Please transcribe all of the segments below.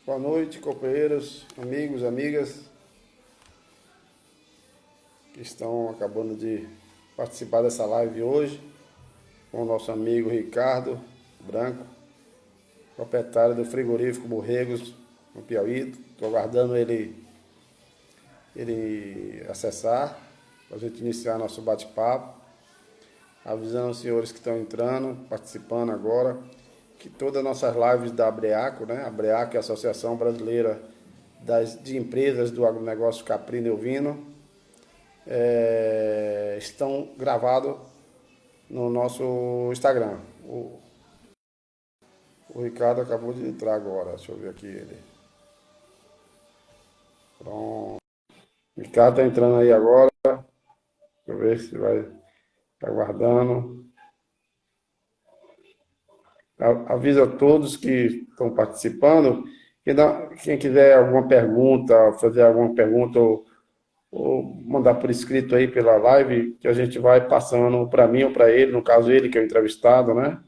Boa noite, companheiros, amigos, amigas que estão acabando de participar dessa live hoje com o nosso amigo Ricardo Branco, proprietário do frigorífico Borregos, no Piauí. Estou aguardando ele acessar para a gente iniciar nosso bate-papo, avisando os senhores que estão entrando, participando agora, que todas as nossas lives da Abreaco, né? A Abreaco é a Associação Brasileira de Empresas do Agronegócio Caprino e Ovino, estão gravados no nosso Instagram. O Ricardo acabou de entrar agora, deixa eu ver aqui ele. Pronto. O Ricardo está entrando aí agora, deixa eu ver se vai. Está aguardando. Avisa a todos que estão participando. Quem quiser alguma pergunta, fazer alguma pergunta ou mandar por escrito aí pela live, que a gente vai passando para mim ou para ele, no caso ele que é o entrevistado, né?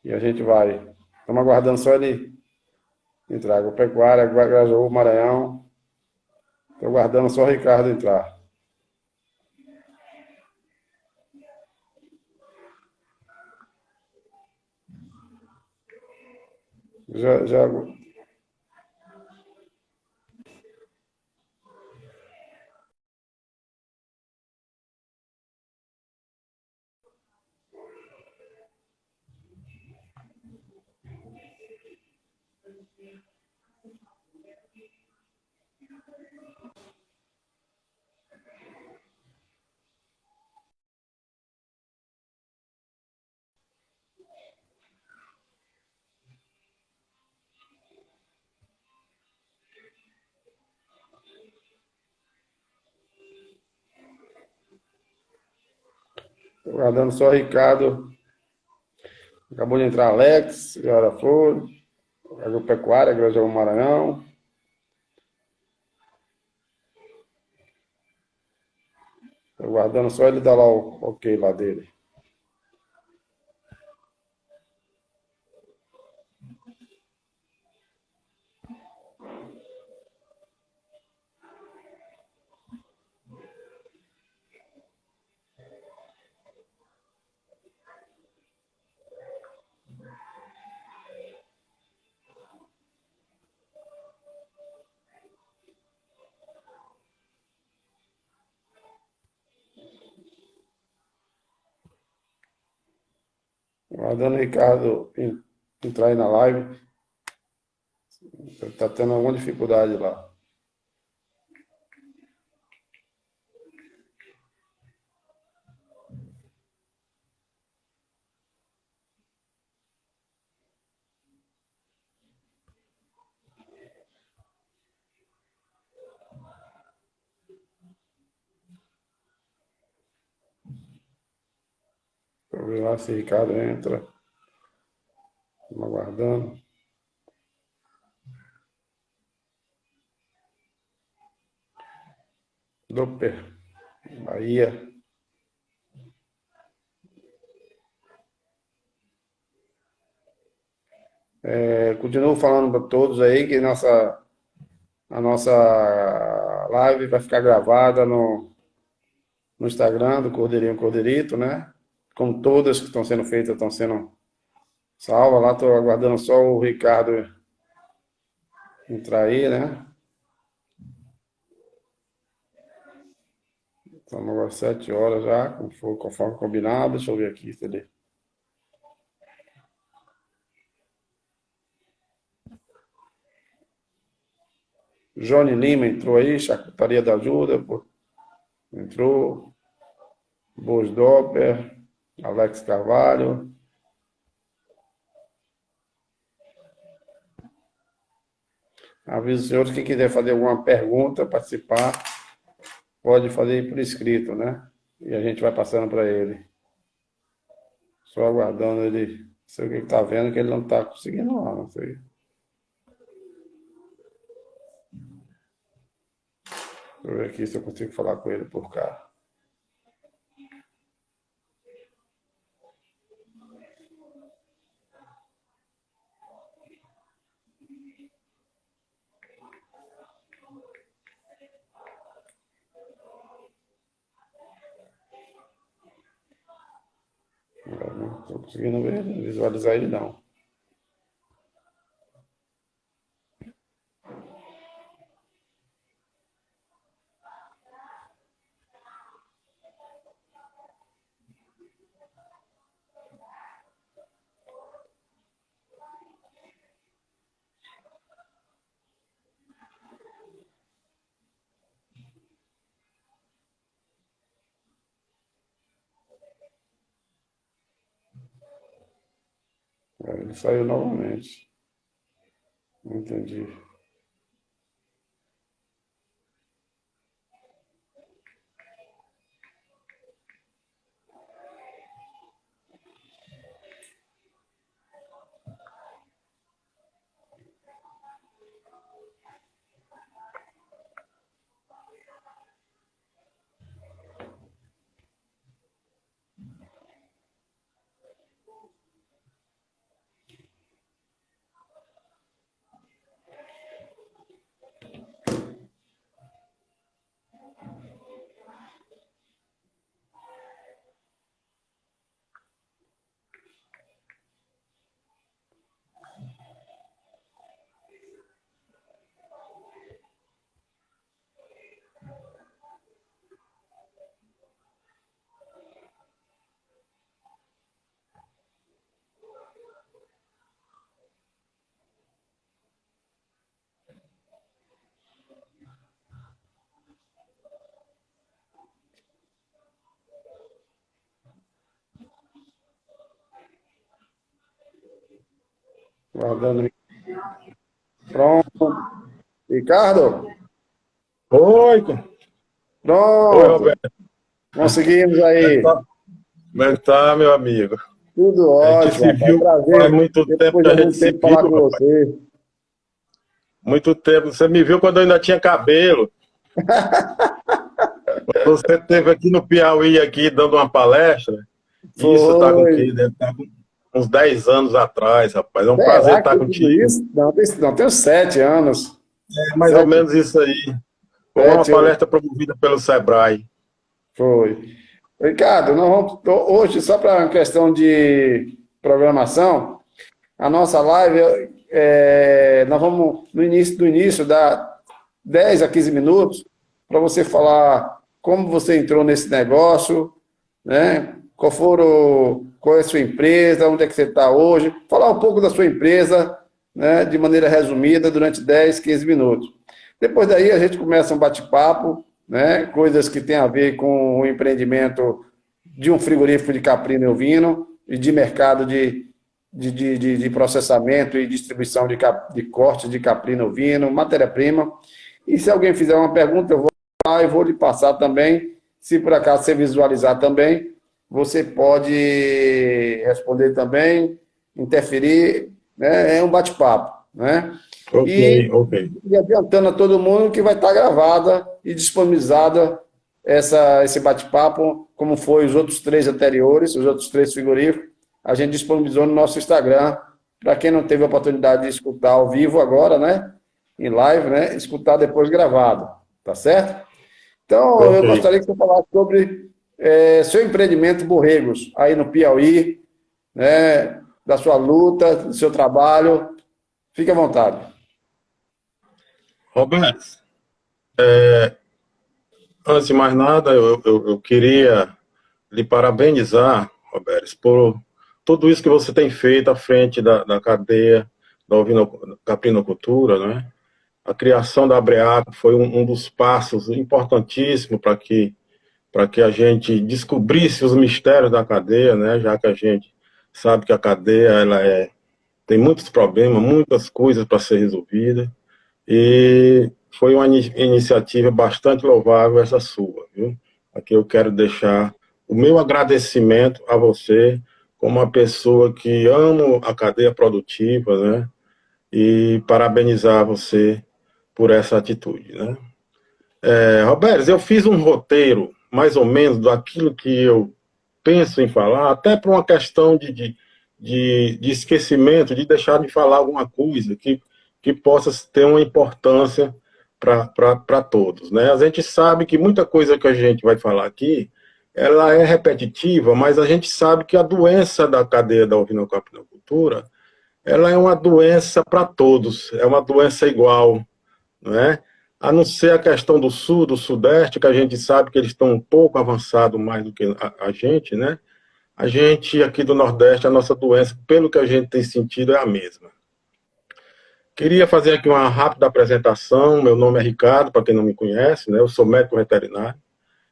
E a gente vai. Estamos aguardando só ele entrar. Agropecuária, Grajaú, Maranhão. Estou aguardando só o Ricardo entrar. Já. Estou aguardando só o Ricardo. Acabou de entrar Alex, Gara Flor, Agropecuária, Grajaú, Maranhão. Estou aguardando só ele dar lá o ok lá dele. Aguardando o Ricardo entrar aí na live. Está tendo alguma dificuldade lá. Vamos ver lá se o Ricardo entra. Estamos aguardando. Doper, Bahia. Continuo falando para todos aí que a nossa live vai ficar gravada no Instagram do Cordeirinho Cordeirito, né? Como todas que estão sendo feitas estão sendo salvas. Lá estou aguardando só o Ricardo entrar aí, né? Estamos agora 7 horas já, conforme combinado. Deixa eu ver aqui se ele. Johnny Lima entrou aí, Chacutaria da Ajuda, pô. Entrou. Boas Doper, Alex Carvalho. Aviso os senhores, quem quiser fazer alguma pergunta, participar, pode fazer por escrito, né? E a gente vai passando para ele. Só aguardando ele. Não sei o que está vendo, que ele não está conseguindo lá, não sei. Deixa eu ver aqui se eu consigo falar com ele por cá. Estou conseguindo ver, visualizar ele não. Ele saiu novamente. Não entendi. Guardando. Pronto. Ricardo? Oi, oi, Pronto. Roberto. Conseguimos Como é que aí. tá, como é que tá, meu amigo? Tudo A gente ótimo, se rapaz. viu faz Prazer. muito tempo Depois que de a gente muito se tempo falar viu, com rapaz. você. Muito tempo. Você me viu quando eu ainda tinha cabelo. Você esteve aqui no Piauí, aqui, dando uma palestra. Isso tá com o Foi. quê? Deve estar com uns 10 anos atrás, rapaz. É um prazer Será que estar tem tudo contigo. isso? Não, tenho 7 anos. É mais ou Sete, menos isso aí. Foi uma 7, palestra promovida pelo Sebrae. foi. Ricardo, nós vamos, hoje, só para uma questão de programação, a nossa live, nós vamos, no início, dar 10 a 15 minutos para você falar como você entrou nesse negócio, né? Qual é a sua empresa, onde é que você está hoje, falar um pouco da sua empresa, né, de maneira resumida, durante 10, 15 minutos. Depois daí a gente começa um bate-papo, né, coisas que têm a ver com o empreendimento de um frigorífico de caprino e ovino e de mercado de processamento e distribuição de cortes de caprino e ovino, matéria-prima. E se alguém fizer uma pergunta, eu vou lá e vou lhe passar também. Se por acaso você visualizar também, você pode responder também, interferir, né? É um bate-papo, né? Ok, E, ok. e adiantando a todo mundo que vai estar gravada e disponibilizada esse bate-papo, como foi os outros 3 anteriores, os outros 3 frigoríficos, a gente disponibilizou no nosso Instagram, para quem não teve a oportunidade de escutar ao vivo agora, né? Em live, né? Escutar depois gravado, tá certo? Então, Ok. eu gostaria que você falasse sobre seu empreendimento Borregos, aí no Piauí, né, da sua luta, do seu trabalho. Fique à vontade. Roberto, antes de mais nada, eu queria lhe parabenizar, Roberto, por tudo isso que você tem feito à frente da cadeia da caprinocultura, né? A criação da Abreaco foi um dos passos importantíssimos para que a gente descobrisse os mistérios da cadeia, né? Já que a gente sabe que a cadeia tem muitos problemas, muitas coisas para ser resolvidas. E foi uma iniciativa bastante louvável essa sua, viu? Aqui eu quero deixar o meu agradecimento a você, como uma pessoa que ama a cadeia produtiva, né? E parabenizar você por essa atitude, né? Roberto, eu fiz um roteiro, mais ou menos, daquilo que eu penso em falar, até por uma questão de esquecimento, de deixar de falar alguma coisa que possa ter uma importância para todos, né? A gente sabe que muita coisa que a gente vai falar aqui ela é repetitiva, mas a gente sabe que a doença da cadeia da ovinocaprinocultura, ela é uma doença para todos, é uma doença igual, não é? A não ser a questão do sul, do sudeste, que a gente sabe que eles estão um pouco avançados mais do que a gente, né? A gente aqui do Nordeste, a nossa doença, pelo que a gente tem sentido, é a mesma. Queria fazer aqui uma rápida apresentação. Meu nome é Ricardo, para quem não me conhece, né? Eu sou médico veterinário,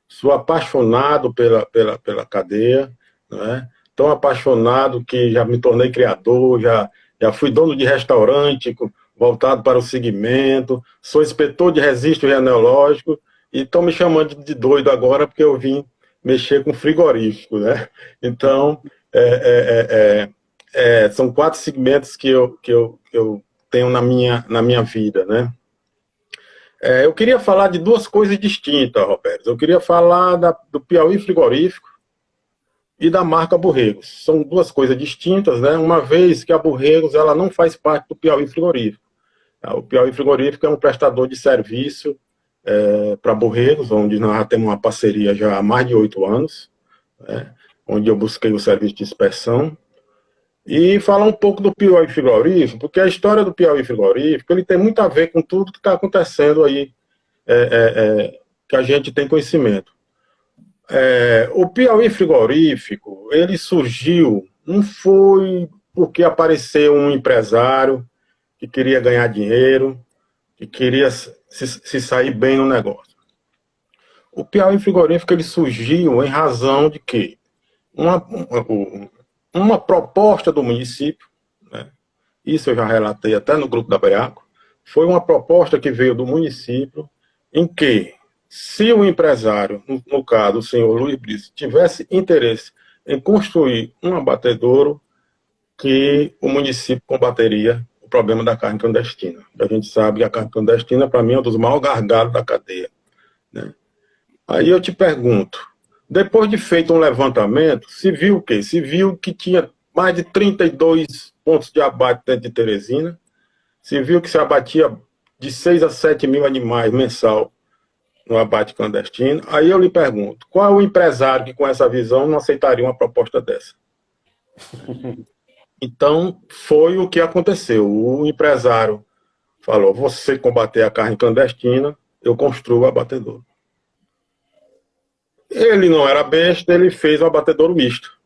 sou apaixonado pela cadeia, né? Tão apaixonado que já me tornei criador, já fui dono de restaurante voltado para o segmento, sou inspetor de registro genealógico e estão me chamando de doido agora porque eu vim mexer com frigorífico, né? Então, são 4 segmentos que eu tenho na minha vida, né? Eu queria falar de 2 coisas distintas, Roberto. Eu queria falar do Piauí Frigorífico e da marca Borregos. São 2 coisas distintas, né? Uma vez que a Borregos ela não faz parte do Piauí Frigorífico. O Piauí Frigorífico é um prestador de serviço para Borregos, onde nós já temos uma parceria já há mais de 8 anos, né? Onde eu busquei o serviço de inspeção. E falar um pouco do Piauí Frigorífico, porque a história do Piauí Frigorífico ele tem muito a ver com tudo que está acontecendo aí, que a gente tem conhecimento. O Piauí Frigorífico, ele surgiu, não foi porque apareceu um empresário que queria ganhar dinheiro, que queria se sair bem no negócio. O Piauí Frigorífico ele surgiu em razão de quê? Uma proposta do município, né? Isso eu já relatei até no grupo da Breaco, foi uma proposta que veio do município em que, se o empresário, no caso o senhor Luiz Brice, tivesse interesse em construir um abatedouro, que o município combateria o problema da carne clandestina. A gente sabe que a carne clandestina, para mim, é um dos maiores gargalos da cadeia, né? Aí eu te pergunto, depois de feito um levantamento, se viu o quê? Se viu que tinha mais de 32 pontos de abate dentro de Teresina, se viu que se abatia de 6 a 7 mil animais mensal no abate clandestino. Aí eu lhe pergunto, qual é o empresário que com essa visão não aceitaria uma proposta dessa? Então, foi o que aconteceu. O empresário falou, você combater a carne clandestina, eu construo o abatedouro. Ele não era besta, ele fez um abatedouro misto.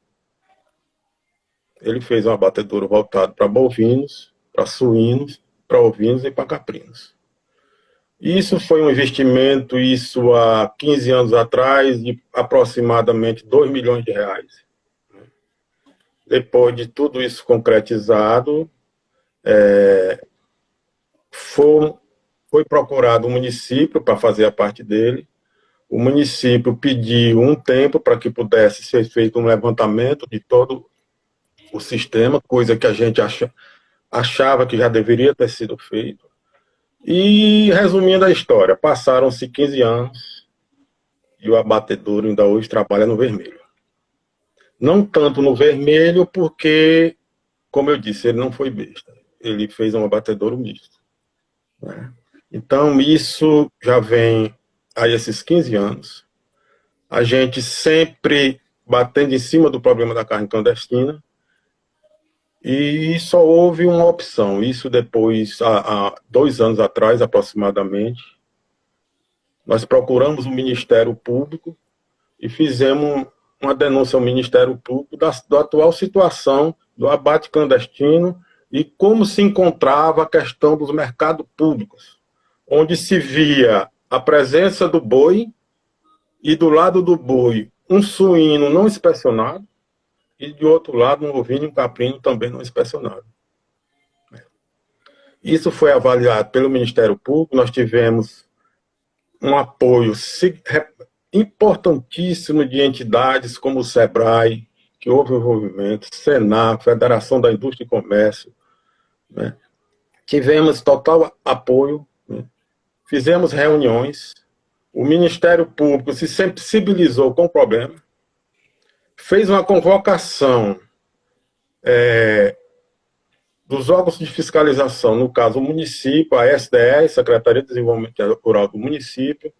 Ele fez um abatedouro voltado para bovinos, para suínos, para ovinos e para caprinos. Isso foi um investimento, isso há 15 anos atrás, de aproximadamente 2 milhões de reais. Depois de tudo isso concretizado, foi procurado um município para fazer a parte dele. O município pediu um tempo para que pudesse ser feito um levantamento de todo o sistema, coisa que a gente achava que já deveria ter sido feito. E, resumindo a história, passaram-se 15 anos e o abatedouro ainda hoje trabalha no vermelho. Não tanto no vermelho porque, como eu disse, ele não foi besta. Ele fez um abatedouro misto, né? Então, isso já vem a esses 15 anos, a gente sempre batendo em cima do problema da carne clandestina, e só houve uma opção. Isso depois, há 2 anos atrás, aproximadamente, nós procuramos o Ministério Público e fizemos uma denúncia ao Ministério Público da atual situação do abate clandestino e como se encontrava a questão dos mercados públicos, onde se via a presença do boi e do lado do boi um suíno não inspecionado e de outro lado um ovino e um caprino também não inspecionado. Isso foi avaliado pelo Ministério Público, nós tivemos um apoio importantíssimo de entidades como o SEBRAE, que houve envolvimento, Senar, Federação da Indústria e Comércio, né? Tivemos total apoio, né? Fizemos reuniões, o Ministério Público se sensibilizou com o problema, fez uma convocação dos órgãos de fiscalização, no caso o município, a SDE, Secretaria de Desenvolvimento Rural do município,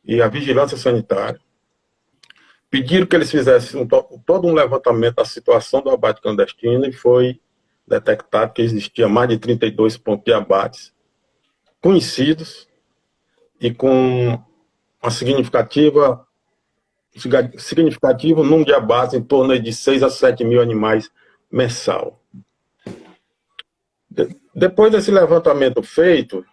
e a Vigilância Sanitária, pediram que eles fizessem todo um levantamento da situação do abate clandestino e foi detectado que existia mais de 32 pontos de abates conhecidos e com uma significativo número de abates em torno de 6 a 7 mil animais mensal. Depois desse levantamento feito,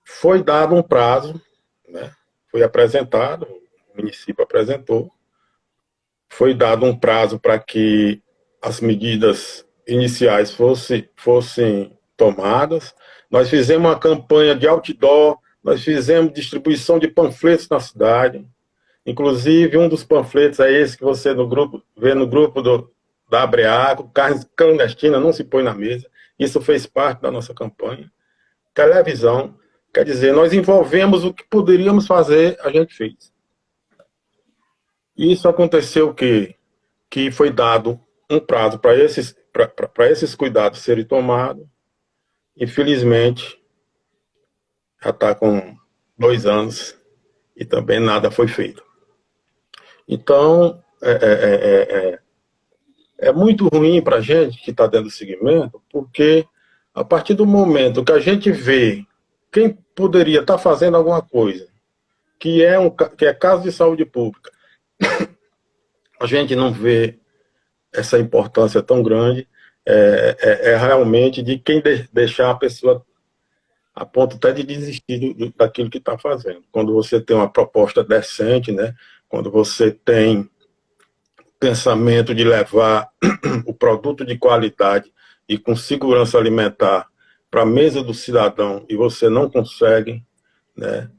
foi dado um prazo, né? Foi apresentado, o município apresentou, foi dado um prazo para que as medidas iniciais fossem tomadas. Nós fizemos uma campanha de outdoor, nós fizemos distribuição de panfletos na cidade. Inclusive, um dos panfletos é esse que você vê no grupo da Abreago, carne clandestina não se põe na mesa. Isso fez parte da nossa campanha. Televisão, quer dizer, nós envolvemos o que poderíamos fazer, a gente fez. Isso aconteceu que foi dado um prazo para esses cuidados serem tomados. Infelizmente, já está com 2 anos e também nada foi feito. Então, é muito ruim para a gente que está dando seguimento, porque a partir do momento que a gente vê quem poderia estar fazendo alguma coisa, que é caso de saúde pública, a gente não vê essa importância tão grande, realmente de quem deixar a pessoa a ponto até de desistir daquilo que está fazendo. Quando você tem uma proposta decente, né? Quando você tem pensamento de levar o produto de qualidade e com segurança alimentar para a mesa do cidadão e você não consegue, né?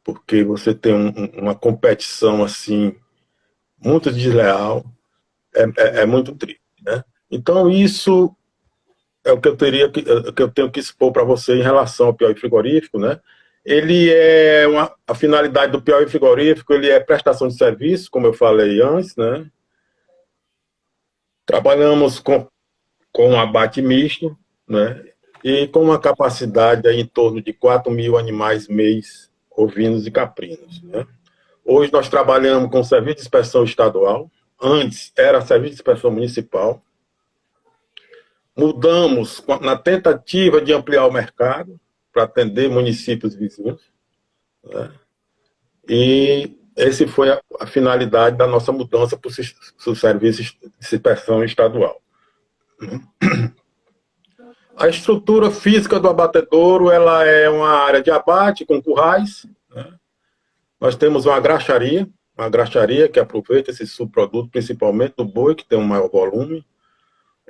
Porque você tem uma competição assim muito desleal, é muito triste, né? Então isso é o que eu tenho que expor para você em relação ao Piauí Frigorífico, né? Ele a finalidade do Piauí Frigorífico, ele é prestação de serviço, como eu falei antes, né? Trabalhamos com um abate misto, né? E com uma capacidade aí em torno de 4 mil animais mês, ovinos e caprinos, né? Hoje nós trabalhamos com serviço de inspeção estadual, antes era serviço de inspeção municipal. Mudamos na tentativa de ampliar o mercado para atender municípios vizinhos, né? E essa foi a finalidade da nossa mudança para o serviço de inspeção estadual. A estrutura física do abatedouro, ela é uma área de abate com currais, né? Nós temos uma graxaria que aproveita esse subproduto, principalmente do boi, que tem um maior volume,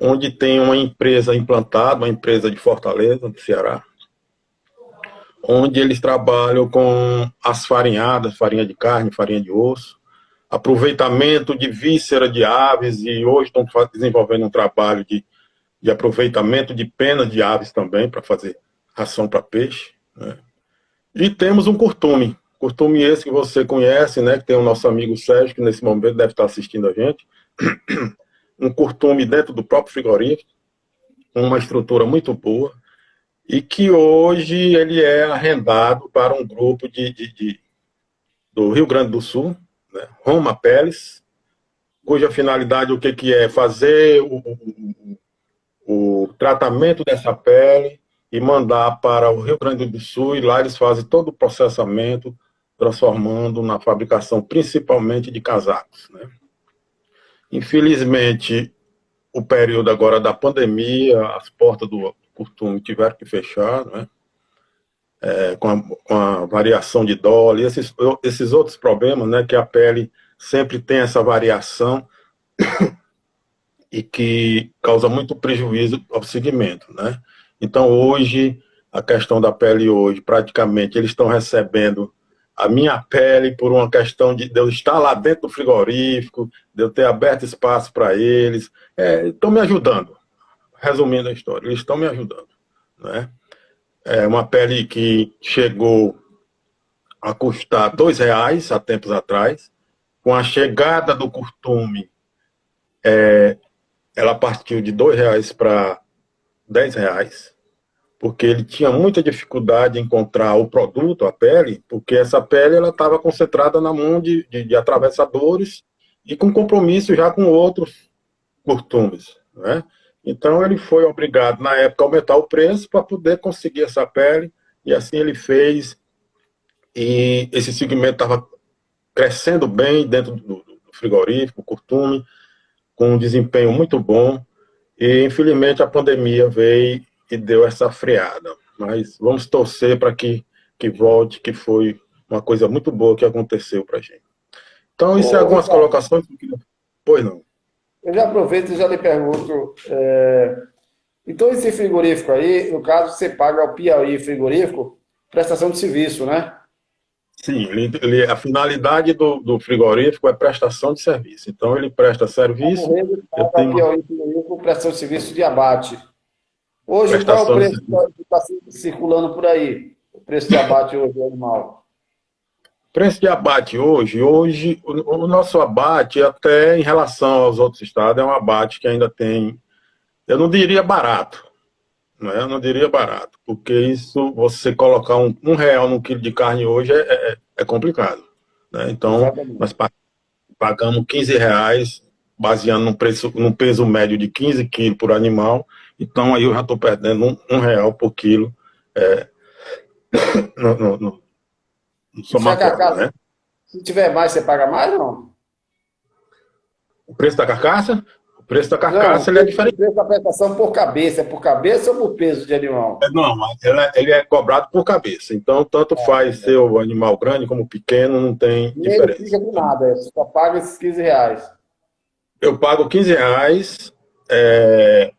onde tem uma empresa implantada, uma empresa de Fortaleza, do Ceará, onde eles trabalham com as farinhadas, farinha de carne, farinha de osso, aproveitamento de víscera de aves, e hoje estão desenvolvendo um trabalho de aproveitamento de penas de aves também, para fazer ração para peixe, né? E temos um curtume esse que você conhece, né, que tem o nosso amigo Sérgio, que nesse momento deve estar assistindo a gente, um curtume dentro do próprio frigorífico, uma estrutura muito boa, e que hoje ele é arrendado para um grupo do Rio Grande do Sul, né, Roma Peles, cuja finalidade o que é fazer o tratamento dessa pele e mandar para o Rio Grande do Sul, e lá eles fazem todo o processamento, transformando na fabricação principalmente de casacos, né? Infelizmente, o período agora da pandemia, as portas do curtume tiveram que fechar, né? Com a variação de dólar, e esses outros problemas, né? Que a pele sempre tem essa variação e que causa muito prejuízo ao segmento, né? Então, hoje, a questão da pele hoje, praticamente, eles estão recebendo a minha pele por uma questão de eu estar lá dentro do frigorífico, de eu ter aberto espaço para eles. Estão me ajudando. Resumindo a história, eles estão me ajudando, né? É uma pele que chegou a custar R$2 há tempos atrás. Com a chegada do curtume, ela partiu de R$2 para R$10, porque ele tinha muita dificuldade em encontrar o produto, a pele, porque essa pele ela estava concentrada na mão de atravessadores e com compromisso já com outros costumes, né? Então ele foi obrigado, na época, a aumentar o preço para poder conseguir essa pele, e assim ele fez, e esse segmento estava crescendo bem dentro do frigorífico, curtume, com um desempenho muito bom, e infelizmente a pandemia veio e deu essa freada. Mas vamos torcer para que volte, que foi uma coisa muito boa que aconteceu para a gente. Então, isso é Ô, algumas Ricardo, colocações. Pois não. eu já aproveito e já lhe pergunto, então esse frigorífico aí, no caso, você paga ao Piauí Frigorífico prestação de serviço, né? Sim, a finalidade do frigorífico é prestação de serviço. Então, ele presta A serviço, Correio eu paga ao tenho uma Piauí Frigorífico prestação de serviço de abate. Hoje, qual é o prestação de preço serviço. que está circulando por aí? O preço de abate hoje do animal? Preço de abate hoje o nosso abate, até em relação aos outros estados, é um abate que ainda tem, eu não diria barato, né? Eu não diria barato, porque isso, você colocar um real no quilo de carne hoje é complicado, né? Então, Exatamente. nós pagamos R$ 15, baseando num peso médio de 15 quilos por animal, então aí eu já estou perdendo um real por quilo no, no, no, no E se a somatório, carcaça, né? se tiver mais, você paga mais, não? O preço da carcaça? O preço da Não, carcaça ele é o diferente. preço da prestação por cabeça, é por cabeça ou por peso de animal? Não, mas ele é cobrado por cabeça. Então, tanto faz ser o animal grande como pequeno, não tem Nem ele diferença. fica com nada, você só paga esses R$ 15. Eu pago R$ 15, é,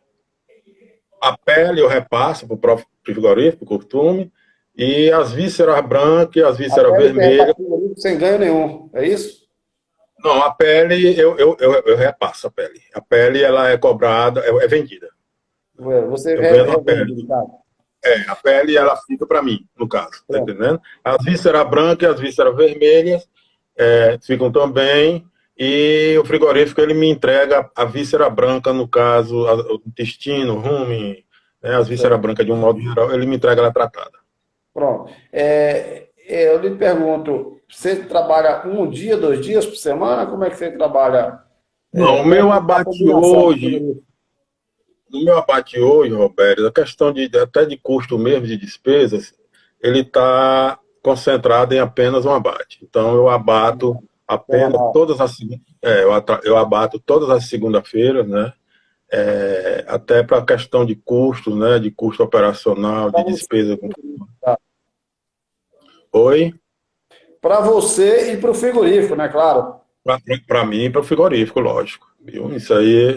a pele eu repasso para o próprio frigorífico, costume, e as vísceras brancas e as vísceras Até ele tem vermelhas. repartido sem ganho nenhum, é isso? Não, a pele eu repasso a pele. A pele ela é cobrada, é vendida. Você Eu vendo a pele. revende, Ricardo. A pele ela fica para mim, no caso, tá Pronto. entendendo? As vísceras brancas e as vísceras vermelhas ficam também, e o frigorífico ele me entrega a víscera branca, no caso, o intestino, o rumen, né, as vísceras Certo. brancas de um modo geral, ele me entrega ela tratada. Pronto. Eu lhe pergunto, você trabalha um dia, 2 dias por semana? Como é que você trabalha? Não, Como é que é a combinação com tudo no meu abate hoje, Roberto, a questão até de custo mesmo, de despesas, ele está concentrado em apenas um abate. Então, eu abato apenas semanal? eu abato todas as segunda-feiras, né? Até para a questão de custos, né? De custo operacional, de Para você, despesa. Oi? para você e para o frigorífico, né? Claro. Para mim e para o frigorífico, lógico. Viu? Isso aí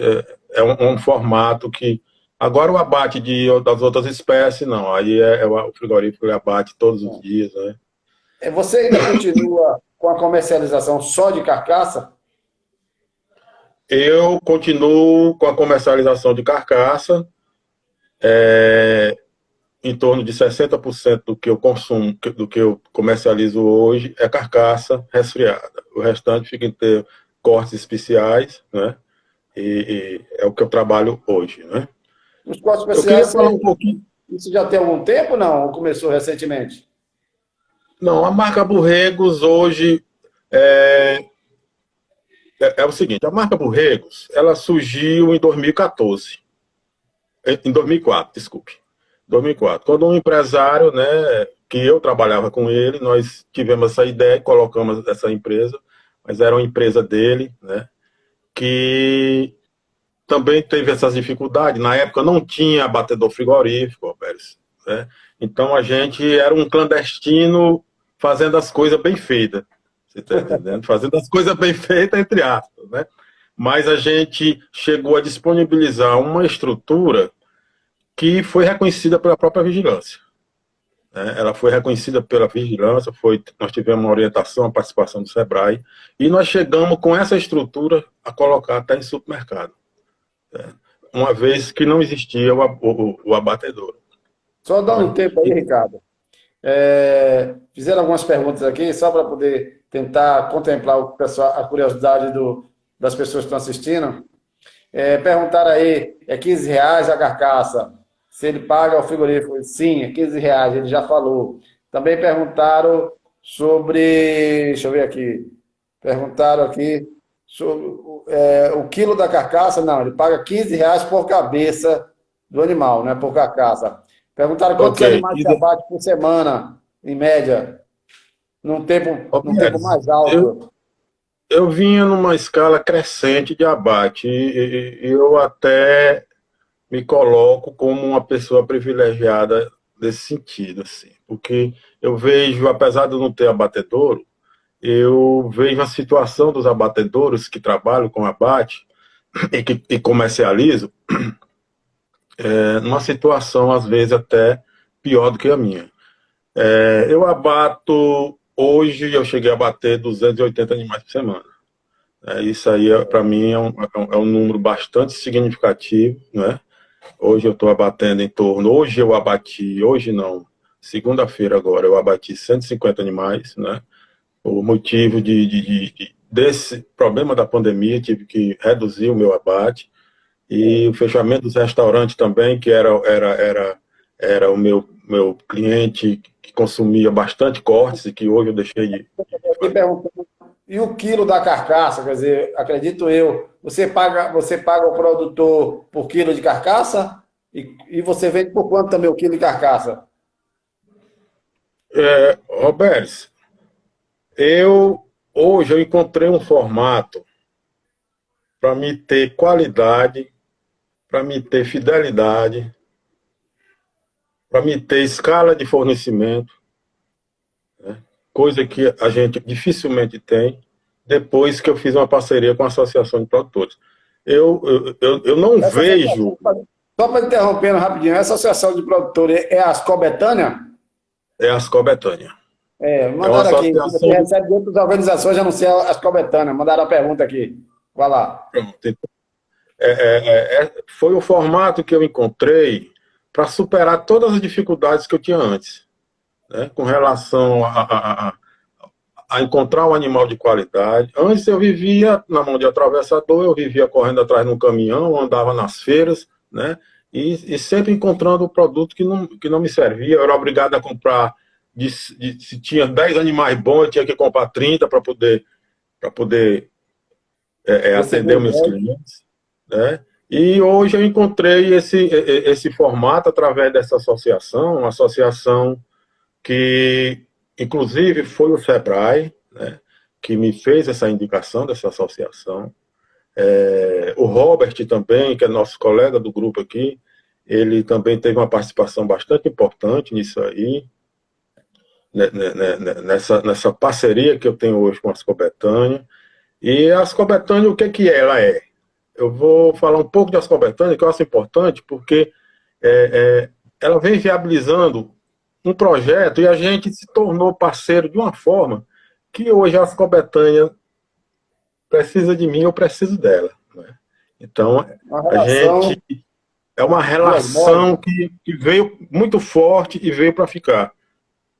é um formato que. Agora o abate das outras espécies, não. Aí o frigorífico ele abate todos os dias, né? Você ainda continua com a comercialização só de carcaça? Eu continuo com a comercialização de carcaça, em torno de 60% do que eu consumo, do que eu comercializo hoje, é carcaça resfriada. O restante fica em ter cortes especiais, né? E é o que eu trabalho hoje, né? Os cortes Eu queria especiais, falar um pouquinho. isso já tem algum tempo, não? Ou começou recentemente? Não, a marca Borregos hoje é o seguinte: a marca Borregos, ela surgiu em 2014, em 2004, desculpe. 2004, quando um empresário, né, que eu trabalhava com ele, nós tivemos essa ideia e colocamos essa empresa, mas era uma empresa dele, né, que também teve essas dificuldades. Na época não tinha batedor frigorífico, Roberto, né? Então a gente era um clandestino fazendo as coisas bem feitas. Você está entendendo? Fazendo as coisas bem feitas, entre aspas, né? Mas a gente chegou a disponibilizar uma estrutura que foi reconhecida pela própria vigilância, né? Ela foi reconhecida pela vigilância, nós tivemos uma orientação, a participação do SEBRAE, e nós chegamos com essa estrutura a colocar até em supermercado, né? Uma vez que não existia o abatedor. Só dá Né? um tempo aí, Ricardo. Fizeram algumas perguntas aqui, só para poder tentar contemplar o pessoal, a curiosidade das pessoas que estão assistindo. Perguntaram aí, é R$ 15 a carcaça. Se ele paga o frigorífico, sim, é R$ 15, ele já falou. Também perguntaram sobre, deixa eu ver aqui, perguntaram aqui o quilo da carcaça, não, ele paga R$ 15 por cabeça do animal, né? Por carcaça. Perguntaram quantos Ok. animais se abate por semana, em média, num tempo Roberto, mais alto. eu vinha numa escala crescente de abate e eu até me coloco como uma pessoa privilegiada nesse sentido, assim, porque eu vejo, apesar de eu não ter abatedouro, eu vejo a situação dos abatedouros que trabalham com abate e comercializam numa situação, às vezes, até pior do que a minha. Eu abato, hoje eu cheguei a bater 280 animais por semana. Isso aí, para mim, é um número bastante significativo, né? Hoje eu estou abatendo em torno, hoje não, segunda-feira agora, eu abati 150 animais, né? O motivo desse problema da pandemia, tive que reduzir o meu abate, e o fechamento dos restaurantes também, que era o meu cliente que consumia bastante cortes, e que hoje eu deixei de Aqui fazer. perguntando, e o quilo da carcaça? Quer dizer, acredito eu, você paga o produtor por quilo de carcaça e você vende por quanto também o quilo de carcaça? Roberto, hoje eu encontrei um formato para me ter qualidade, para me ter fidelidade, para me ter escala de fornecimento, coisa que a gente dificilmente tem, depois que eu fiz uma parceria com a Associação de Produtores. Eu não Essa associação, vejo. só para interrompendo rapidinho, essa associação de produtores é a Ascobetânia? É a Ascobetânia. É uma Mandaram aqui, se você associação. recebe de outras organizações, já não sei a Ascobetânia. Mandaram a pergunta aqui. Vai lá. Pronto. Foi o formato que eu encontrei para superar todas as dificuldades que eu tinha antes, né, com relação a encontrar um animal de qualidade. Antes eu vivia na mão de atravessador, eu vivia correndo atrás de um caminhão, andava nas feiras, né, e sempre encontrando o produto que não me servia. Eu era obrigado a comprar, se tinha 10 animais bons, eu tinha que comprar 30 para poder atender Receber os meus 10. clientes, né? E hoje eu encontrei esse formato através dessa associação, uma associação que, inclusive, foi o Sebrae, né, que me fez essa indicação dessa associação. O Robert também, que é nosso colega do grupo aqui, ele também teve uma participação bastante importante nisso aí, nessa parceria que eu tenho hoje com a Ascobetânia. E a Ascobetânia, o que ela é? Eu vou falar um pouco de Ascobetânia, que eu acho importante, porque ela vem viabilizando um projeto e a gente se tornou parceiro de uma forma que hoje a Ascobetânia precisa de mim, eu preciso dela, né? Então, Uma a gente relação é uma de osmose. relação que veio muito forte e veio para ficar.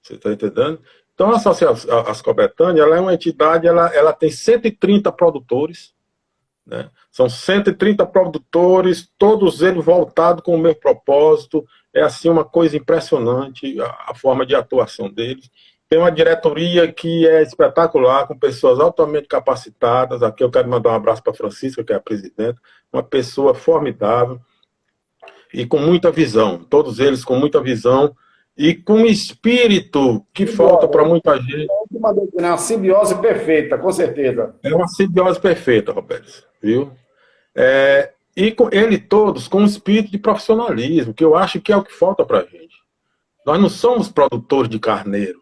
Você está entendendo? Então, a Ascobetânia, ela é uma entidade, ela tem 130 produtores, né? São 130 produtores, todos eles voltados com o mesmo propósito. É assim uma coisa impressionante a forma de atuação deles. Tem uma diretoria que é espetacular, com pessoas altamente capacitadas. Aqui eu quero mandar um abraço para a Francisca, que é a presidente, uma pessoa formidável e com muita visão. Todos eles com muita visão e com um espírito que falta para Simbiose. muita gente. É uma simbiose perfeita, com certeza. É uma simbiose perfeita, Roberto, viu? E com ele todos com um espírito de profissionalismo, que eu acho que é o que falta para a gente. Nós não somos produtores de carneiro.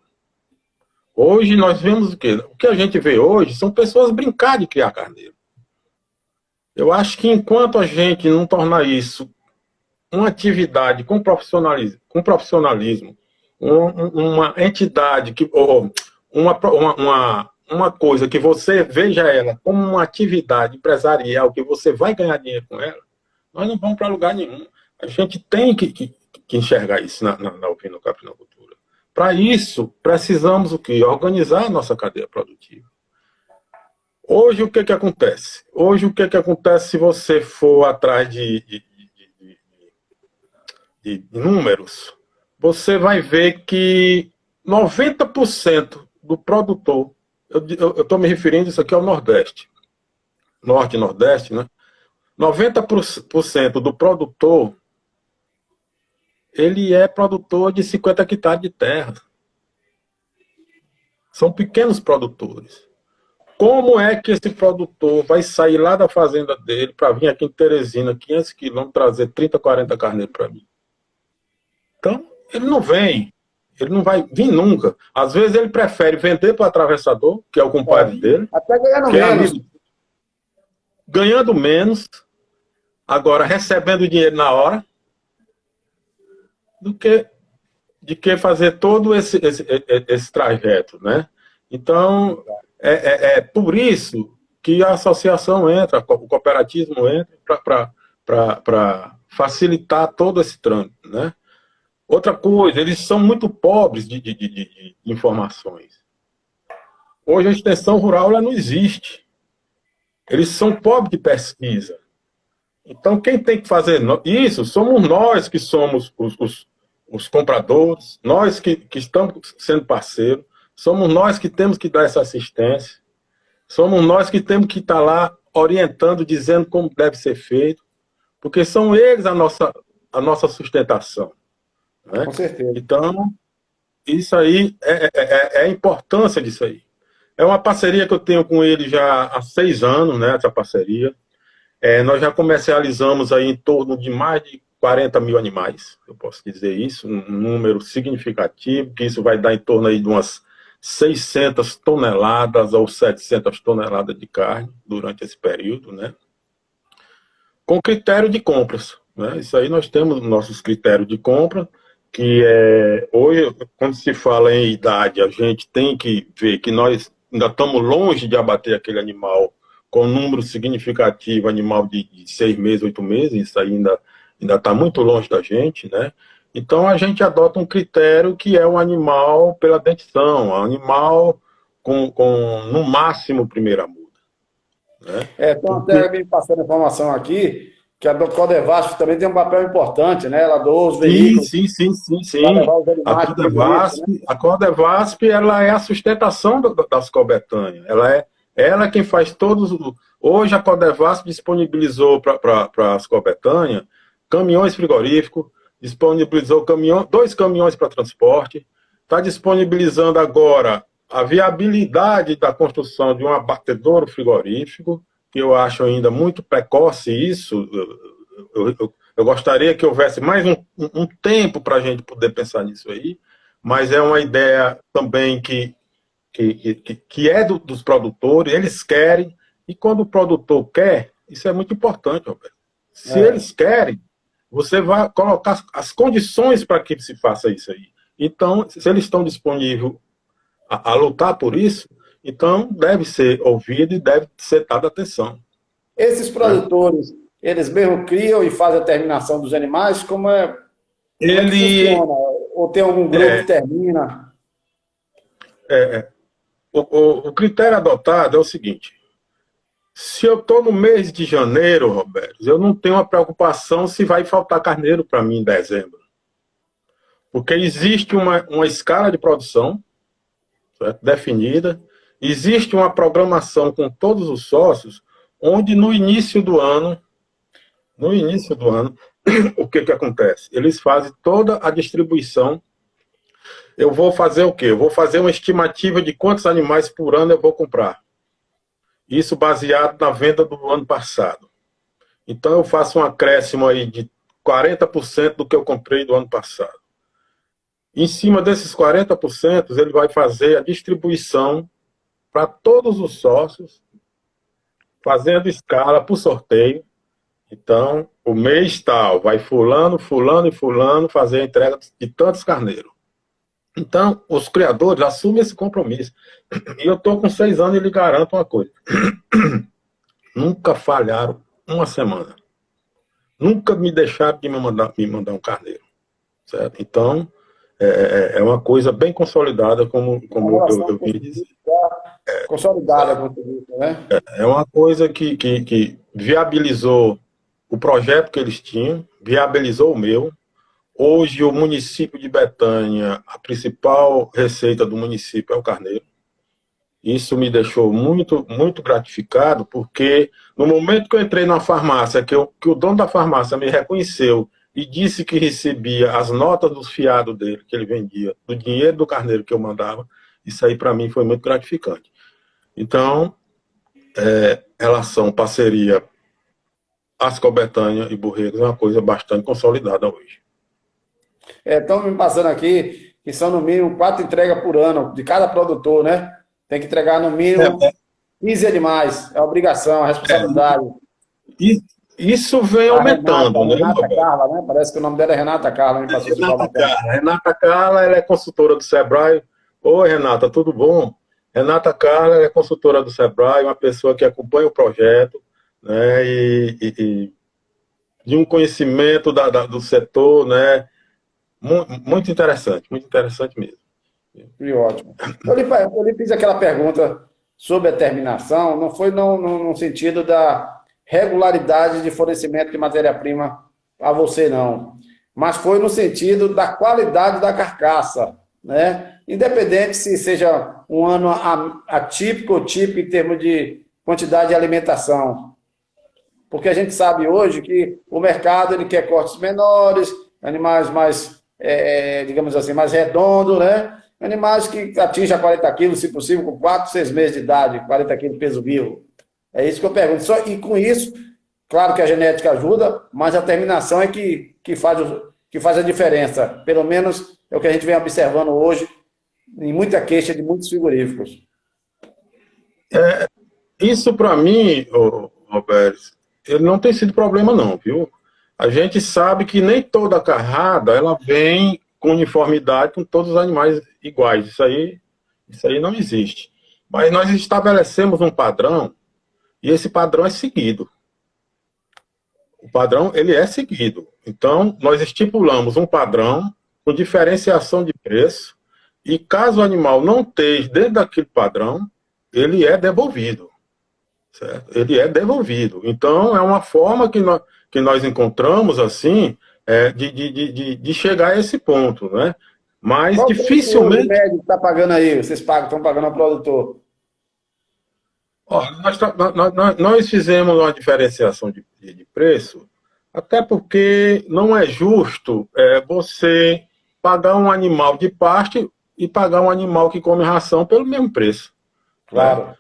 Hoje nós vemos o quê? O que a gente vê hoje são pessoas brincar de criar carneiro. Eu acho que enquanto a gente não tornar isso uma atividade com profissionalismo, uma entidade ou uma coisa que você veja ela como uma atividade empresarial, que você vai ganhar dinheiro com ela, nós não vamos para lugar nenhum. A gente tem que enxergar isso na ovinocaprinocultura. Para isso, precisamos o quê? Organizar a nossa cadeia produtiva. Hoje, o que acontece? Hoje, o que acontece se você for atrás de números? Você vai ver que 90% do produtor, eu estou me referindo isso aqui ao Nordeste, norte e nordeste, né? 90% do produtor, ele é produtor de 50 hectares de terra. São pequenos produtores. Como é que esse produtor vai sair lá da fazenda dele para vir aqui em Teresina, 500 quilômetros, trazer 30, 40 carneiros para mim? Então, ele não vem. Ele não vai vir nunca. Às vezes ele prefere vender para o atravessador, que é o compadre dele. Até ganhando que é menos. amigo, ganhando menos, agora recebendo dinheiro na hora, do que de que fazer todo esse trajeto, né? Então, é por isso que a associação entra, o cooperativismo entra para facilitar todo esse trâmite, né? Outra coisa, eles são muito pobres de informações. Hoje a extensão rural ela não existe. Eles são pobres de pesquisa. Então, quem tem que fazer isso somos nós que somos os compradores, nós que estamos sendo parceiros, somos nós que temos que dar essa assistência, somos nós que temos que estar lá orientando, dizendo como deve ser feito, porque são eles a nossa sustentação. Né? Com certeza. Então, isso aí é a importância disso aí. É uma parceria que eu tenho com ele já há 6 anos, né, essa parceria. Nós já comercializamos aí em torno de mais de 40 mil animais, eu posso dizer isso, um número significativo, que isso vai dar em torno aí de umas 600 toneladas ou 700 toneladas de carne durante esse período, né? Com critério de compras, né? Isso aí nós temos nossos critérios de compra, que hoje, quando se fala em idade, a gente tem que ver que nós ainda estamos longe de abater aquele animal com um número significativo, animal de 6 meses, 8 meses, isso aí ainda está muito longe da gente, né? Então a gente adota um critério que é o animal pela dentição, um animal com no máximo primeira muda. Né? Estão até me passando informação aqui que a Codevasf também tem um papel importante, né? Ela doa os veículos. Sim. A Codevasf, ela é a sustentação das cobertâneas. Ela é quem faz todos. Hoje a Codevasf disponibilizou para as cobertâneas caminhões frigoríficos, disponibilizou 2 caminhões para transporte, está disponibilizando agora a viabilidade da construção de um abatedouro frigorífico, que eu acho ainda muito precoce isso. Eu gostaria que houvesse mais um tempo para a gente poder pensar nisso aí, mas é uma ideia também que é dos produtores, eles querem, e quando o produtor quer, isso é muito importante, Roberto. Se eles querem, você vai colocar as condições para que se faça isso aí. Então, se eles estão disponíveis a lutar por isso, então deve ser ouvido e deve ser dada atenção. Esses produtores, eles mesmo criam e fazem a terminação dos animais? Como é que funciona? Ou tem algum grupo que termina? O critério adotado é o seguinte: se eu estou no mês de janeiro, Roberto, eu não tenho uma preocupação se vai faltar carneiro para mim em dezembro. Porque existe uma escala de produção, certo? Definida, existe uma programação com todos os sócios, onde no início do ano, o que acontece? Eles fazem toda a distribuição. Eu vou fazer o quê? Eu vou fazer uma estimativa de quantos animais por ano eu vou comprar. Isso baseado na venda do ano passado. Então eu faço um acréscimo aí de 40% do que eu comprei do ano passado. Em cima desses 40%, ele vai fazer a distribuição para todos os sócios, fazendo escala por sorteio. Então, o mês tal, vai fulano, fulano e fulano fazer a entrega de tantos carneiros. Então, os criadores assumem esse compromisso. E eu estou com 6 anos e lhe garanto uma coisa. Nunca falharam uma semana. Nunca me deixaram de me mandar um carneiro. Certo? Então, é uma coisa bem consolidada, como eu vim dizer. Consolidada, né? É uma coisa que viabilizou o projeto que eles tinham, viabilizou o meu. Hoje, o município de Betânia, a principal receita do município é o carneiro. Isso me deixou muito, muito gratificado, porque no momento que eu entrei na farmácia, que o dono da farmácia me reconheceu e disse que recebia as notas dos fiados dele, que ele vendia, do dinheiro do carneiro que eu mandava, isso aí para mim foi muito gratificante. Então, relação, parceria, Asco Betânia e Borregos é uma coisa bastante consolidada hoje. Estão me passando aqui que são no mínimo 4 entregas por ano de cada produtor, né? Tem que entregar no mínimo 15 demais. É obrigação, é responsabilidade. E isso vem A aumentando, né, Renata Roberto? Carla, né? Parece que o nome dela é Renata Carla, me passou de informação. Renata Carla, ela é consultora do Sebrae. Oi, Renata, tudo bom? Renata Carla ela é consultora do Sebrae, uma pessoa que acompanha o projeto, né, e de um conhecimento do setor, né, muito interessante mesmo. Que ótimo. Eu lhe fiz aquela pergunta sobre a terminação, não foi no sentido da regularidade de fornecimento de matéria-prima a você, não. Mas foi no sentido da qualidade da carcaça, né? Independente se seja um ano atípico ou típico em termos de quantidade de alimentação. Porque a gente sabe hoje que o mercado ele quer cortes menores, animais mais, digamos assim, mais redondos, né? Animais que atingem 40 quilos, se possível, com 4, 6 meses de idade, 40 quilos de peso vivo. É isso que eu pergunto. E com isso, claro que a genética ajuda, mas a terminação é que faz a diferença. Pelo menos é o que a gente vem observando hoje, em muita queixa de muitos frigoríficos. Isso para mim, Roberto, ele não tem sido problema não, viu? A gente sabe que nem toda carrada ela vem com uniformidade com todos os animais iguais. Isso aí não existe. Mas nós estabelecemos um padrão e esse padrão é seguido. O padrão, ele é seguido. Então, nós estipulamos um padrão com diferenciação de preço e caso o animal não esteja dentro daquele padrão, ele é devolvido. Certo? Ele é devolvido. Então, é uma forma que nós encontramos, assim, de chegar a esse ponto, né? Mas Qual dificilmente... o médio que está pagando aí? Vocês estão pagando ao produtor? Ó, nós fizemos uma diferenciação de preço, até porque não é justo você pagar um animal de pasto e pagar um animal que come ração pelo mesmo preço. Claro. Né?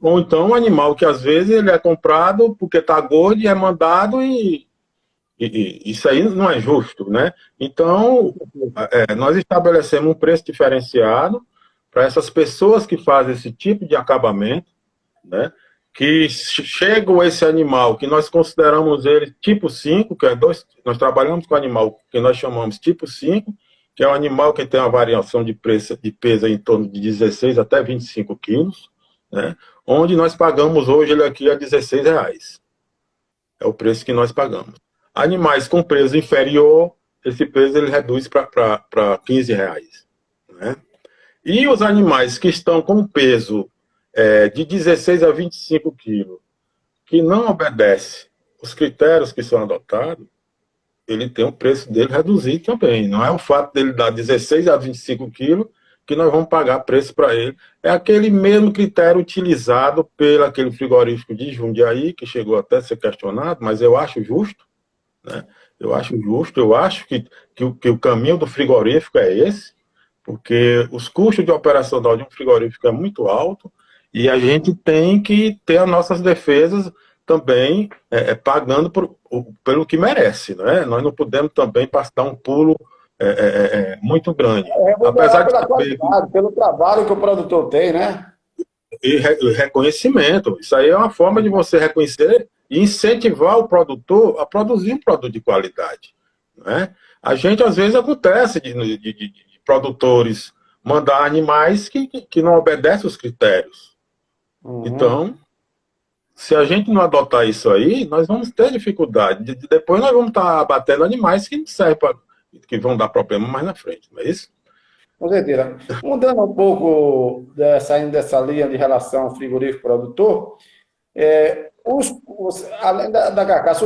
Ou então um animal que às vezes ele é comprado porque está gordo e é mandado e isso aí não é justo, né? Então, nós estabelecemos um preço diferenciado para essas pessoas que fazem esse tipo de acabamento, né? Que chegam esse animal, que nós consideramos ele tipo 5, que nós trabalhamos com animal que nós chamamos tipo 5, que é um animal que tem uma variação de peso em torno de 16 até 25 quilos, né? Onde nós pagamos hoje ele aqui a R$16. É o preço que nós pagamos. Animais com peso inferior, esse peso ele reduz para R$15. Né? E os animais que estão com peso de 16 a 25 quilos, que não obedece os critérios que são adotados, ele tem o preço dele reduzido também. Não é o fato dele dar 16 a 25 quilos que nós vamos pagar preço para ele. É aquele mesmo critério utilizado pelo aquele frigorífico de Jundiaí, que chegou até a ser questionado, mas eu acho justo. Né? Eu acho que o caminho do frigorífico é esse, porque os custos de operacional de um frigorífico é muito alto e a gente tem que ter as nossas defesas também pagando pelo que merece. Né? Nós não podemos também passar um pulo muito grande. Apesar pela qualidade, pelo trabalho que o produtor tem, né? E reconhecimento. Isso aí é uma forma de você reconhecer e incentivar o produtor a produzir um produto de qualidade. Né? A gente, às vezes, acontece de produtores mandar animais que não obedecem os critérios. Uhum. Então, se a gente não adotar isso aí, nós vamos ter dificuldade. Depois nós vamos estar abatendo animais que não servem que vão dar problema mais na frente, não é isso? Com certeza. Mudando um pouco, saindo dessa linha de relação frigorífico-produtor, além da carcaça,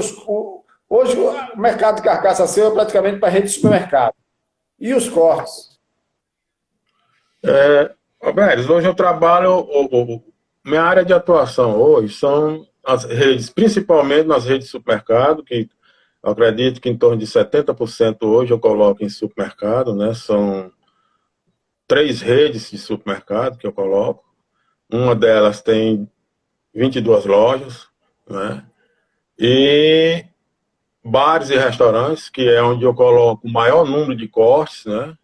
hoje o mercado de carcaça seu é praticamente para rede de supermercado. E os cortes? Roberto, hoje eu trabalho, minha área de atuação hoje são as redes, principalmente nas redes de supermercado, que eu acredito que em torno de 70% hoje eu coloco em supermercado, né? São 3 redes de supermercado que eu coloco. Uma delas tem 22 lojas, né? E bares e restaurantes, que é onde eu coloco o maior número de cortes, né?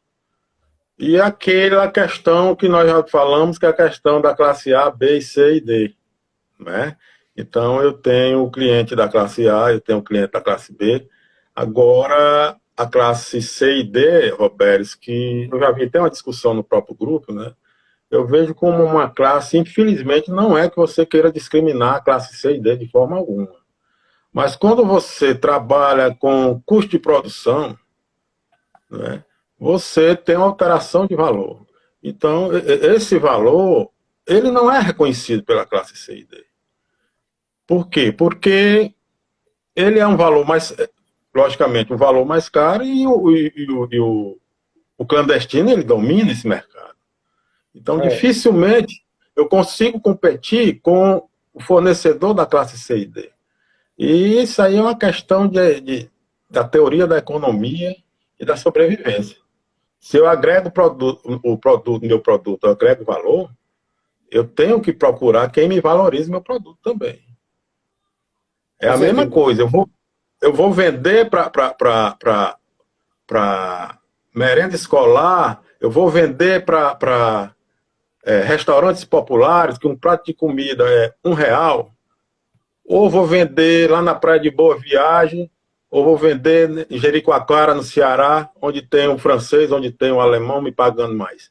E aquela questão que nós já falamos, que é a questão da classe A, B, C e D, né? Então, eu tenho o cliente da classe A, eu tenho o cliente da classe B. Agora, a classe C e D, Roberto, que eu já vi até uma discussão no próprio grupo, né? Eu vejo como uma classe, infelizmente, não é que você queira discriminar a classe C e D de forma alguma. Mas quando você trabalha com custo de produção, né, você tem uma alteração de valor. Então, esse valor, ele não é reconhecido pela classe C e D. Por quê? Porque ele é um valor mais, logicamente, um valor mais caro o clandestino, ele domina esse mercado. Então, dificilmente eu consigo competir com o fornecedor da classe C e D. E isso aí é uma questão da teoria da economia e da sobrevivência. Se eu agrego meu produto, eu agrego valor, eu tenho que procurar quem me valorize meu produto também. É Com a mesma certeza. coisa. Eu vou vender para merenda escolar, eu vou vender para restaurantes populares, que um prato de comida é R$ 1, ou vou vender lá na Praia de Boa Viagem, ou vou vender em Jericoacoara, no Ceará, onde tem um francês, onde tem um alemão me pagando mais.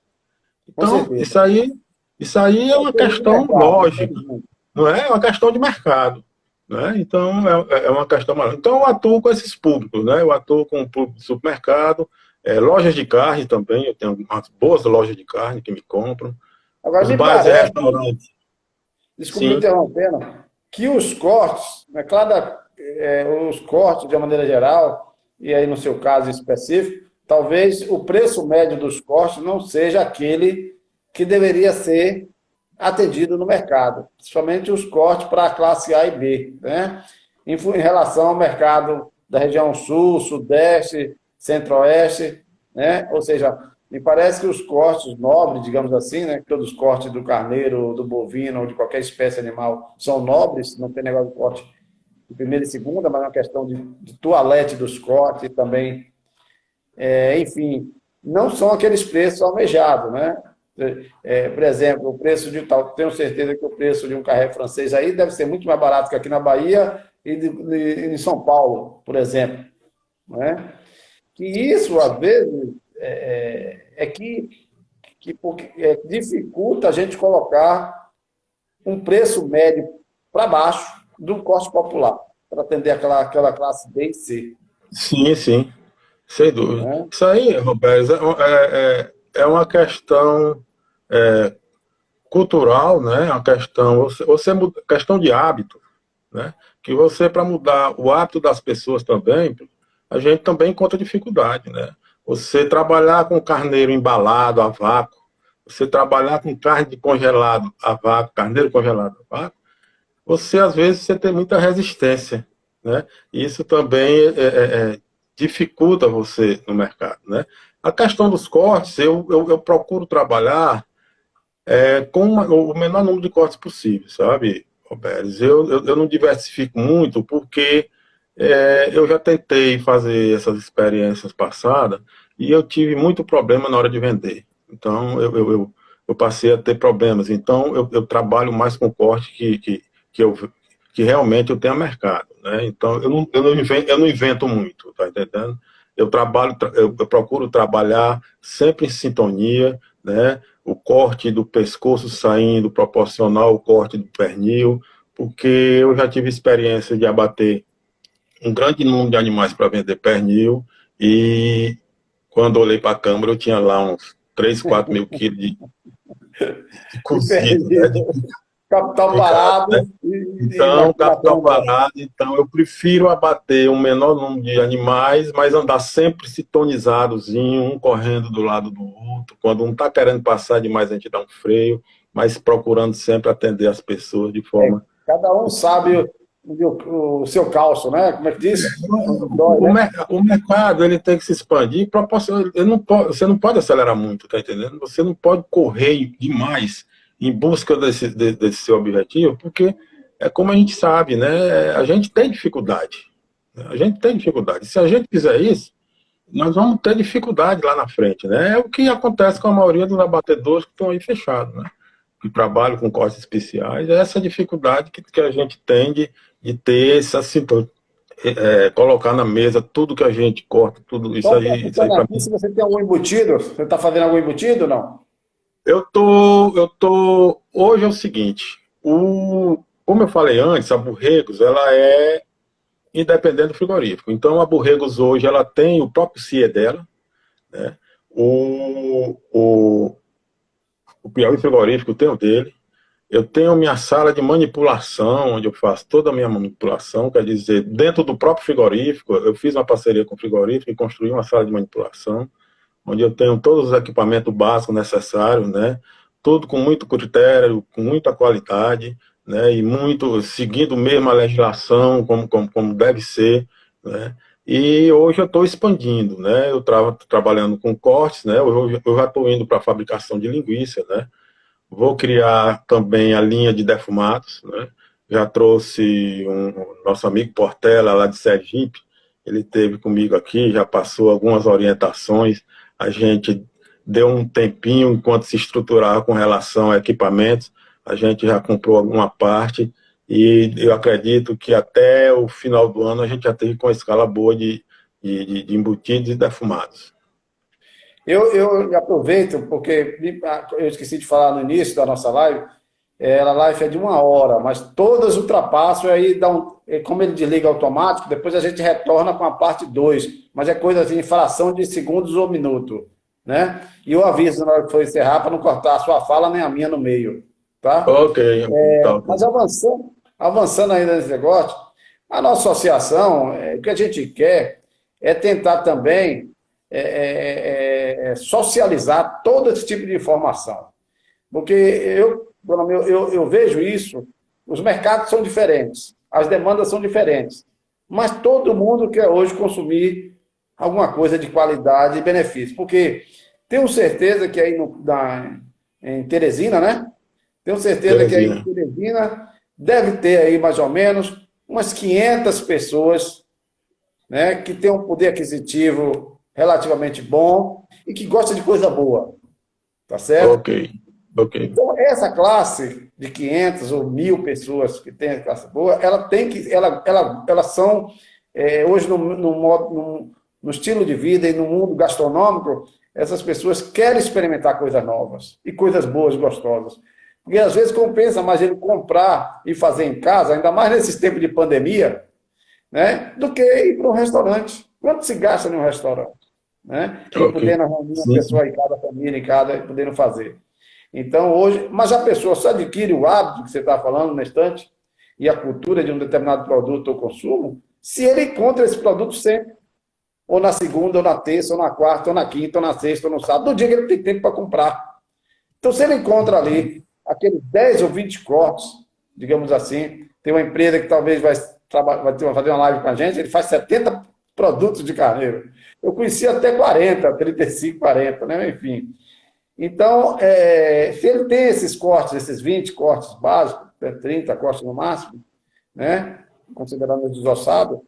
Com Então, certeza. isso aí é É uma teoria do questão mercado, lógica, infelizmente. não é? É uma questão de mercado. Né? Então, é uma questão maior. Então, eu atuo com esses públicos, né? Eu atuo com o público de supermercado, lojas de carne também, eu tenho umas boas lojas de carne que me compram, Agora, os me bares e parece, restaurantes. desculpe me Sim, interrompendo, que os cortes, é claro, os cortes de uma maneira geral, e aí no seu caso específico, talvez o preço médio dos cortes não seja aquele que deveria ser atendido no mercado, principalmente os cortes para a classe A e B, né? Em relação ao mercado da região sul, sudeste, centro-oeste, né? Ou seja, me parece que os cortes nobres, digamos assim, né? Todos os cortes do carneiro, do bovino ou de qualquer espécie animal são nobres, não tem negócio de corte de primeira e segunda, mas é uma questão de toalete dos cortes e também, enfim, não são aqueles preços almejados, né? Por exemplo, o preço de tal, tenho certeza que o preço de um carré francês aí deve ser muito mais barato que aqui na Bahia e em São Paulo, por exemplo, né? Que isso, às vezes, que dificulta a gente colocar um preço médio para baixo do corte popular, para atender aquela classe B e C. sim, sim, sem dúvida. Né? Isso aí, Roberto, é uma questão cultural, né? Uma questão, questão de hábito, né? Que você, para mudar o hábito das pessoas também, a gente também encontra dificuldade, né? Você trabalhar com carneiro embalado a vácuo, você trabalhar com carne de congelado a vácuo, carneiro congelado a vácuo, você às vezes você tem muita resistência, né? E isso também dificulta você no mercado, né? A questão dos cortes, eu procuro trabalhar com o menor número de cortes possível, sabe, Roberto? Eu não diversifico muito porque eu já tentei fazer essas experiências passadas e eu tive muito problema na hora de vender. Então, eu passei a ter problemas. Então, eu trabalho mais com corte que, eu, que realmente eu tenho mercado. Né? Então, eu não invento muito, tá entendendo? Eu procuro trabalhar sempre em sintonia, né? O corte do pescoço saindo proporcional ao corte do pernil, porque eu já tive experiência de abater um grande número de animais para vender pernil e quando olhei para a câmara eu tinha lá uns 3, 4 mil quilos de De cozido, né? pernil. capital Obrigado, né? parado Então, na capital câmara. parado, então eu prefiro abater um menor número de animais, mas andar sempre sintonizadozinho, um correndo do lado do outro. Quando um está querendo passar demais, a gente dá um freio, mas procurando sempre atender as pessoas de forma. Cada um sabe o seu calço, né? Como é que diz? Onde dói, O, né? o mercado ele tem que se expandir, ele não pode, você não pode acelerar muito, tá entendendo? Você não pode correr demais em busca desse seu objetivo, porque é como a gente sabe, né? A gente tem dificuldade. Né? A gente tem dificuldade. Se a gente fizer isso, nós vamos ter dificuldade lá na frente, né? É o que acontece com a maioria dos abatedores que estão aí fechados, né? Que trabalham com cortes especiais, é essa dificuldade que a gente tem de ter essa sintonia, colocar na mesa tudo que a gente corta, tudo isso Só isso aí perguntando para aqui mim. se você tem algum embutido. Você está fazendo algum embutido ou não? Hoje é o seguinte, como eu falei antes, a Borregos, ela é independente do frigorífico. Então, a Borregos hoje, ela tem o próprio CIE dela, né? O, o, o Piauí Frigorífico tem o dele. Eu tenho minha sala de manipulação, onde eu faço toda a minha manipulação, quer dizer, dentro do próprio frigorífico, eu fiz uma parceria com o frigorífico e construí uma sala de manipulação, onde eu tenho todos os equipamentos básicos necessários, né? Tudo com muito critério, com muita qualidade, né? E muito seguindo mesmo a legislação, como deve ser, né? E hoje eu estou expandindo, né? Eu estava trabalhando com cortes, né? Eu já estou indo para a fabricação de linguiça, né? Vou criar também a linha de defumados, né? Já trouxe nosso amigo Portela, lá de Sergipe, ele esteve comigo aqui, já passou algumas orientações, a gente deu um tempinho enquanto se estruturava com relação a equipamentos, a gente já comprou alguma parte, e eu acredito que até o final do ano a gente já teve com uma escala boa de embutidos e defumados. Eu aproveito, porque eu esqueci de falar no início da nossa live, a live é de 1 hora, mas todas ultrapassam, aí dá como ele desliga automático, depois a gente retorna com a parte 2, mas é coisa assim, fração de segundos ou minuto, né? E eu aviso na hora que for encerrar, para não cortar a sua fala nem a minha no meio, tá? Ok, tá. Mas avançando ainda nesse negócio, a nossa associação, o que a gente quer é tentar também socializar todo esse tipo de informação. Porque eu vejo isso, os mercados são diferentes, as demandas são diferentes, mas todo mundo quer hoje consumir alguma coisa de qualidade e benefício. Porque tenho certeza que aí em Teresina, né? Tenho certeza que aí em Terezinha. Teresina deve ter aí mais ou menos umas 500 pessoas, né, que tem um poder aquisitivo relativamente bom e que gosta de coisa boa, tá certo? Ok, ok. Então, essa classe de 500 ou 1.000 pessoas que tem a classe boa, elas são, hoje, no estilo de vida e no mundo gastronômico, essas pessoas querem experimentar coisas novas e coisas boas, gostosas. Porque, às vezes, compensa mais ele comprar e fazer em casa, ainda mais nesses tempos de pandemia, né, do que ir para um restaurante. Quanto se gasta em um restaurante? Né? E Ok. podendo reunir uma Sim, sim. pessoa em cada família, em cada, podendo fazer. Então, hoje, mas a pessoa só adquire o hábito que você está falando na estante e a cultura de um determinado produto ou consumo, se ele encontra esse produto sempre, ou na segunda, ou na terça, ou na quarta, ou na quinta, ou na sexta, ou no sábado, no dia que ele tem tempo para comprar. Então, se ele encontra ali aqueles 10 ou 20 cortes, digamos assim, tem uma empresa que talvez vai fazer uma live com a gente, ele faz 70 produtos de carneiro. Eu conheci até 40, 35, 40, né? Enfim. Então, se ele tem esses cortes, esses 20 cortes básicos, 30 cortes no máximo, né? Considerando os desossados,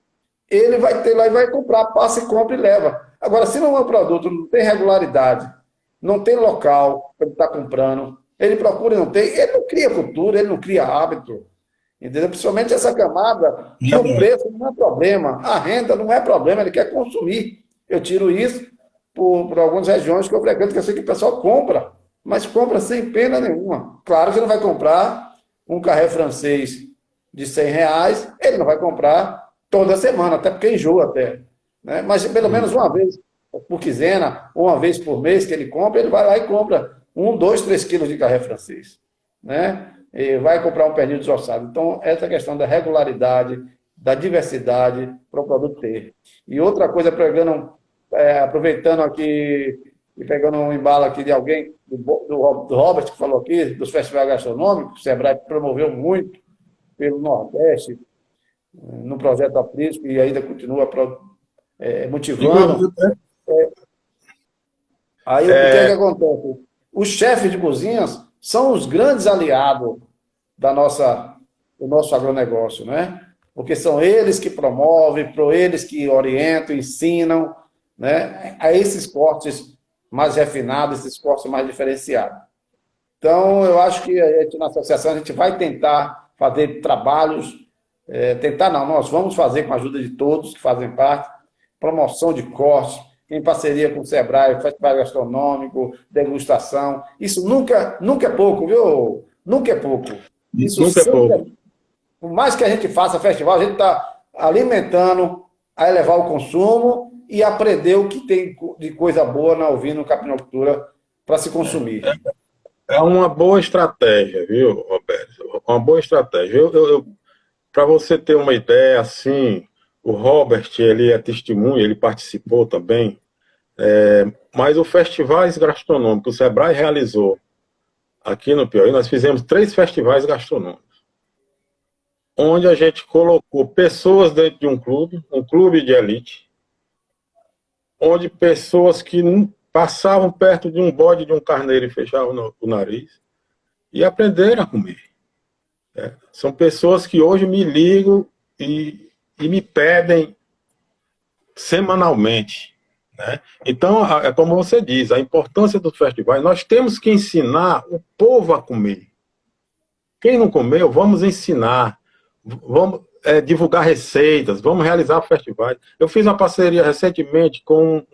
ele vai ter lá e vai comprar, passa e compra e leva. Agora, se não é um produto, não tem regularidade, não tem local para ele estar comprando, ele procura e não tem, ele não cria cultura, ele não cria hábito. Entendeu? Principalmente essa camada que o preço não é problema, a renda não é problema, ele quer consumir. Eu tiro isso por algumas regiões que eu frequento, que eu sei que o pessoal compra, mas compra sem pena nenhuma. Claro que não vai comprar um carré francês de R$ 100, ele não vai comprar toda semana, até porque enjoa até. Né? Mas pelo menos uma vez por quinzena, ou uma vez por mês que ele compra, ele vai lá e compra 1, 2, 3 quilos de carré francês. Né? vai comprar um pernil desossado. Então, essa questão da regularidade, da diversidade para o produto ter. E outra coisa, aproveitando aqui e pegando um embalo aqui de alguém, do Robert, que falou aqui, dos festivais gastronômicos, o Sebrae promoveu muito pelo Nordeste, no projeto Aprisco, e ainda continua motivando. Aí o que é que acontece? Os chefes de cozinhas são os grandes aliados do nosso agronegócio, né? Porque são eles que promovem, eles que orientam, ensinam, né, a esses cortes mais refinados, esses cortes mais diferenciados. Então, eu acho que na associação a gente vai tentar fazer trabalhos, nós vamos fazer com a ajuda de todos que fazem parte, promoção de cortes, em parceria com o Sebrae, Festival Gastronômico, degustação. Isso nunca é pouco, viu? Nunca é pouco. Isso nunca é pouco. Por mais que a gente faça festival, a gente está alimentando a elevar o consumo e aprender o que tem de coisa boa na ovino-capinocultura para se consumir. É uma boa estratégia, viu, Roberto? Uma boa estratégia. Para você ter uma ideia, assim, o Robert, ele é testemunha, ele participou também, mas o Festivais Gastronômicos, o Sebrae realizou aqui no Piauí, nós fizemos 3 festivais gastronômicos, onde a gente colocou pessoas dentro de um clube de elite, onde pessoas que passavam perto de um bode, de um carneiro e fechavam o nariz, e aprenderam a comer. São pessoas que hoje me ligam e me pedem semanalmente, né? Então, é como você diz, a importância do festival, nós temos que ensinar o povo a comer. Quem não comeu, vamos ensinar, vamos divulgar receitas, vamos realizar festivais. Eu fiz uma parceria recentemente com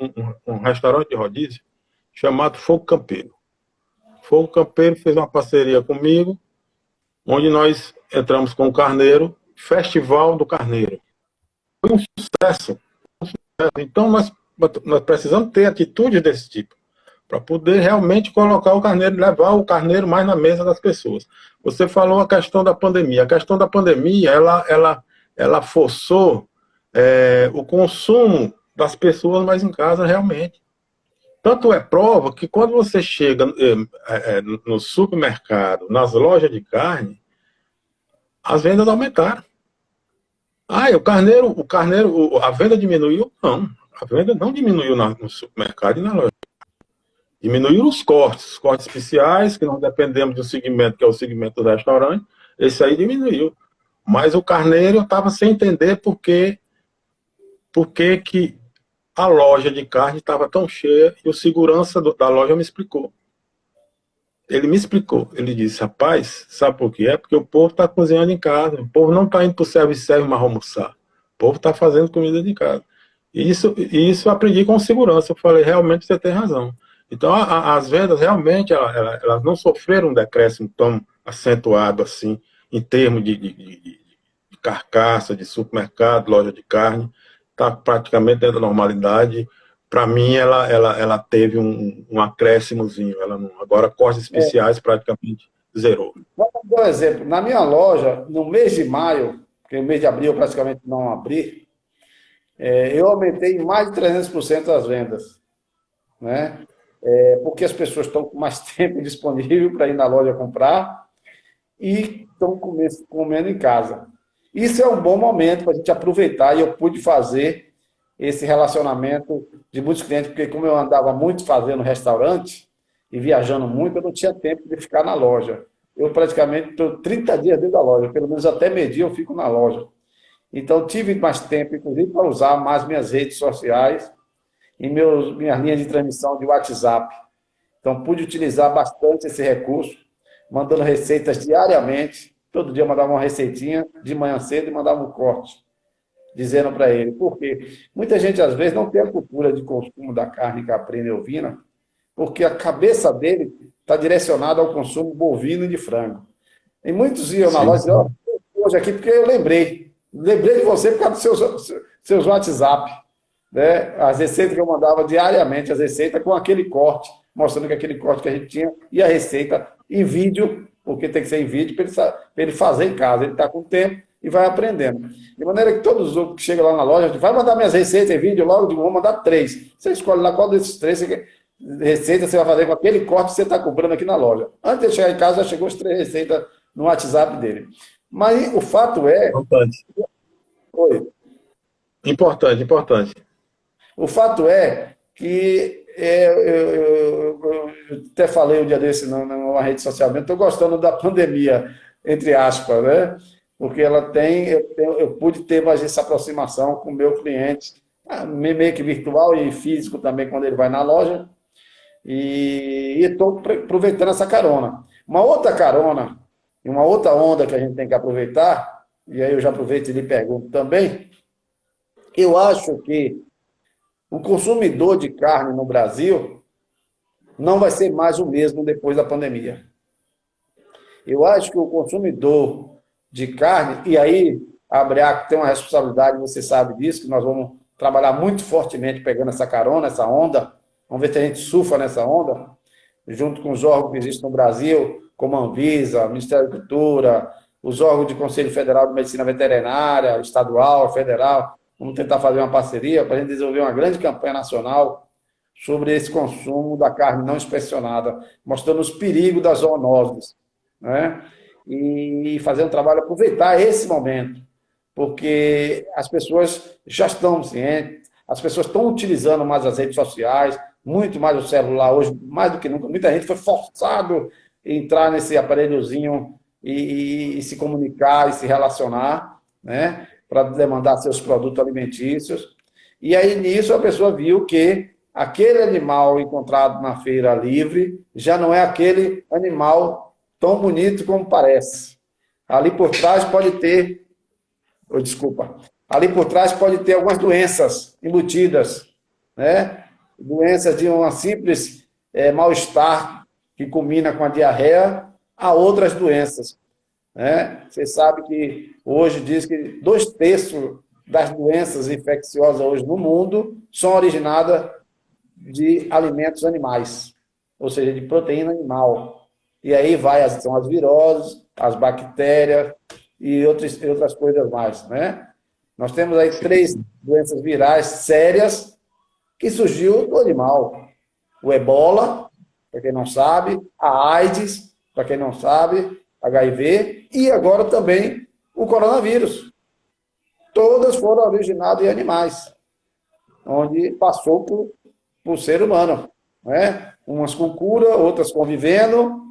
um restaurante de rodízio chamado Fogo Campeiro. Fogo Campeiro fez uma parceria comigo, onde nós entramos com o Carneiro, Festival do Carneiro. Foi um sucesso. Então, nós precisamos ter atitudes desse tipo, para poder realmente colocar o carneiro, levar o carneiro mais na mesa das pessoas. Você falou a questão da pandemia. A questão da pandemia, ela forçou o consumo das pessoas mais em casa, realmente. Tanto é prova que quando você chega no supermercado, nas lojas de carne, as vendas aumentaram. O carneiro, a venda diminuiu? Não. A venda não diminuiu no supermercado e na loja. Diminuíram os cortes especiais, que nós dependemos de um segmento, que é o segmento do restaurante. Esse aí diminuiu. Mas o carneiro eu estava sem entender por que a loja de carne estava tão cheia, e o segurança da loja me explicou. Ele me explicou. Ele disse, rapaz, sabe por quê? É porque o povo está cozinhando em casa. O povo não está indo para o service-serve mais almoçar. O povo está fazendo comida de casa. E isso eu aprendi com segurança. Eu falei, realmente você tem razão. Então, as vendas realmente elas não sofreram um decréscimo tão acentuado assim, em termos de carcaça, de supermercado, loja de carne. Está praticamente dentro da normalidade. Para mim, ela teve um acréscimozinho. Agora, cortes especiais praticamente zerou. Vou dar um exemplo. Na minha loja, no mês de maio, porque no mês de abril eu praticamente não abri, eu aumentei em mais de 300% as vendas, né? Porque as pessoas estão com mais tempo disponível para ir na loja comprar e estão comendo em casa. Isso é um bom momento para a gente aproveitar, e eu pude fazer esse relacionamento de muitos clientes, porque como eu andava muito fazendo restaurante e viajando muito, eu não tinha tempo de ficar na loja. Eu praticamente estou 30 dias dentro da loja, pelo menos até meio-dia eu fico na loja. Então, tive mais tempo, inclusive, para usar mais minhas redes sociais e minhas linhas de transmissão de WhatsApp. Então, pude utilizar bastante esse recurso, mandando receitas diariamente. Todo dia eu mandava uma receitinha de manhã cedo e mandava um corte, dizendo para ele. Por quê? Muita gente, às vezes, não tem a cultura de consumo da carne caprina e ovina, porque a cabeça dele está direcionada ao consumo bovino e de frango. E muitos iam na loja e diziam, hoje aqui, porque eu lembrei de você por causa dos seus WhatsApp, né? As receitas que eu mandava diariamente, as receitas com aquele corte, mostrando que aquele corte que a gente tinha, e a receita em vídeo porque tem que ser em vídeo para ele fazer em casa. Ele está com tempo e vai aprendendo. De maneira que todos os outros que chegam lá na loja, vai mandar minhas receitas em vídeo logo, eu digo, vou mandar 3. Você escolhe lá qual desses 3 receitas você vai fazer com aquele corte que você está comprando aqui na loja. Antes de ele chegar em casa, já chegou as 3 receitas no WhatsApp dele. Mas o fato é... Importante. Oi. Importante. O fato é que eu até falei um dia desse numa rede social, eu estou gostando da pandemia, entre aspas, né? Porque ela tem, eu pude ter mais essa aproximação com o meu cliente, meio que virtual e físico também, quando ele vai na loja, e estou aproveitando essa carona. Uma outra carona, e uma outra onda que a gente tem que aproveitar, e aí eu já aproveito e lhe pergunto também, eu acho que o consumidor de carne no Brasil não vai ser mais o mesmo depois da pandemia. Eu acho que o consumidor de carne, e aí a Abriac tem uma responsabilidade, você sabe disso, que nós vamos trabalhar muito fortemente pegando essa carona, essa onda, vamos ver se a gente surfa nessa onda, junto com os órgãos que existem no Brasil, como a Anvisa, Ministério da Cultura, os órgãos de Conselho Federal de Medicina Veterinária, estadual, federal. Vamos tentar fazer uma parceria para a gente desenvolver uma grande campanha nacional sobre esse consumo da carne não inspecionada, mostrando os perigos das zoonoses, né? E fazer um trabalho, aproveitar esse momento, porque as pessoas já estão cientes, as pessoas estão utilizando mais as redes sociais, muito mais o celular hoje, mais do que nunca. Muita gente foi forçado a entrar nesse aparelhozinho e se comunicar e se relacionar, né? Para demandar seus produtos alimentícios. E aí, nisso, a pessoa viu que aquele animal encontrado na feira livre já não é aquele animal tão bonito como parece. Ali por trás pode ter... Ali por trás pode ter algumas doenças embutidas, né? Doenças de uma simples mal-estar que culmina com a diarreia a outras doenças. Você sabe que hoje diz que 2/3 das doenças infecciosas hoje no mundo são originadas de alimentos animais, ou seja, de proteína animal. E aí são as viroses, as bactérias e outras coisas mais, né? Nós temos aí 3 doenças virais sérias que surgiu do animal. O ebola, para quem não sabe, a AIDS, para quem não sabe, HIV, e agora também o coronavírus. Todas foram originadas em animais, onde passou por ser humano, né? Umas com cura, outras convivendo,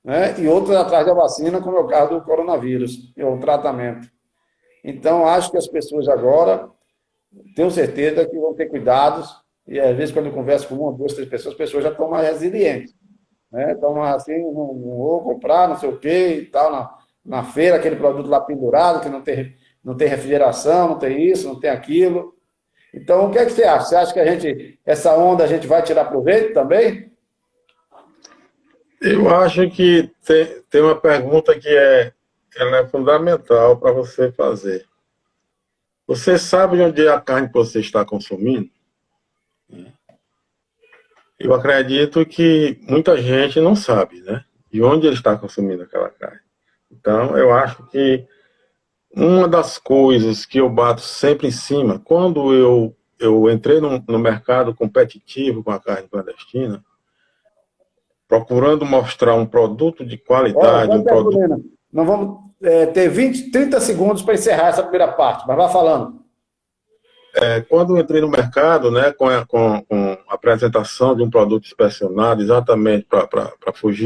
né? E outras atrás da vacina, como é o caso do coronavírus, e o tratamento. Então, acho que as pessoas agora, tenho certeza que vão ter cuidados, e às vezes quando eu converso com 1, 2, 3 pessoas, as pessoas já estão mais resilientes. Então, assim, não vou comprar, não sei o quê e tal, na feira, aquele produto lá pendurado, que não tem refrigeração, não tem isso, não tem aquilo. Então, o que é que você acha? Você acha que essa onda a gente vai tirar proveito também? Eu acho que tem uma pergunta que ela é fundamental para você fazer. Você sabe onde é a carne que você está consumindo? Eu acredito que muita gente não sabe, né? E onde ele está consumindo aquela carne. Então, eu acho que uma das coisas que eu bato sempre em cima, quando eu entrei no mercado competitivo com a carne clandestina, procurando mostrar um produto de qualidade, um produto... Nós vamos ter 30 segundos para encerrar essa primeira parte, mas vá falando. Quando eu entrei no mercado, né, com a apresentação de um produto inspecionado, exatamente para fugir